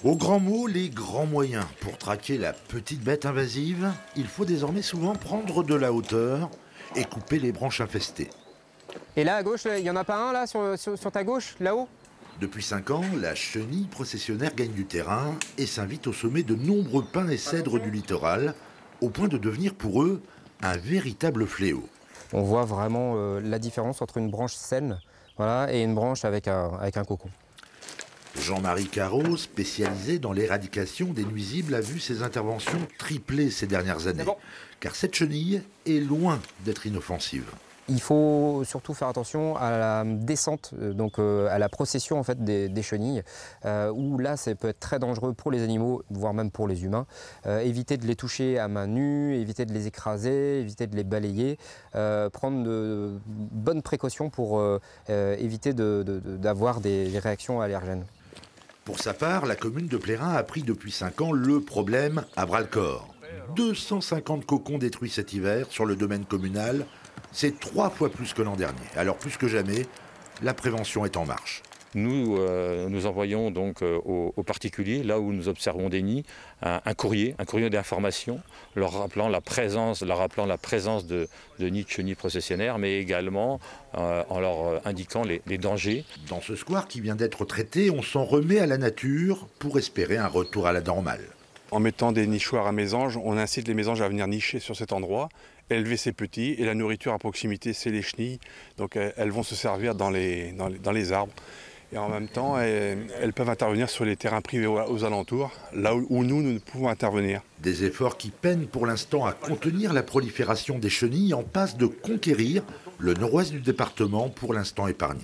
Aux grands mots, les grands moyens. Pour traquer la petite bête invasive, il faut désormais souvent prendre de la hauteur et couper les branches infestées. Et là, à gauche, il n'y en a pas un, là, sur ta gauche, là-haut? Depuis 5 ans, la chenille processionnaire gagne du terrain et s'invite au sommet de nombreux pins et cèdres du littoral, au point de devenir pour eux un véritable fléau. On voit vraiment la différence entre une branche saine, voilà, et une branche avec un cocon. Jean-Marie Carreau, spécialisé dans l'éradication des nuisibles, a vu ses interventions tripler ces dernières années. Car cette chenille est loin d'être inoffensive. Il faut surtout faire attention à la descente, donc à la procession en fait, des chenilles, où là ça peut être très dangereux pour les animaux, voire même pour les humains. Éviter de les toucher à main nue, éviter de les écraser, éviter de les balayer, prendre de bonnes précautions pour éviter d'avoir des réactions allergènes. Pour sa part, la commune de Plérin a pris depuis 5 ans le problème à bras-le-corps. 250 cocons détruits cet hiver sur le domaine communal. C'est 3 fois plus que l'an dernier. Alors plus que jamais, la prévention est en marche. Nous envoyons donc aux particuliers, là où nous observons des nids, un courrier d'information, leur rappelant la présence de nids de chenilles processionnaires, mais également en leur indiquant les dangers. Dans ce square qui vient d'être traité, on s'en remet à la nature pour espérer un retour à la normale. En mettant des nichoirs à mésanges, on incite les mésanges à venir nicher sur cet endroit, élever ses petits, et la nourriture à proximité, c'est les chenilles. Donc elles vont se servir dans les arbres. Et en même temps, elles peuvent intervenir sur les terrains privés aux alentours, là où nous pouvons intervenir. Des efforts qui peinent pour l'instant à contenir la prolifération des chenilles en passe de conquérir le nord-ouest du département, pour l'instant épargné.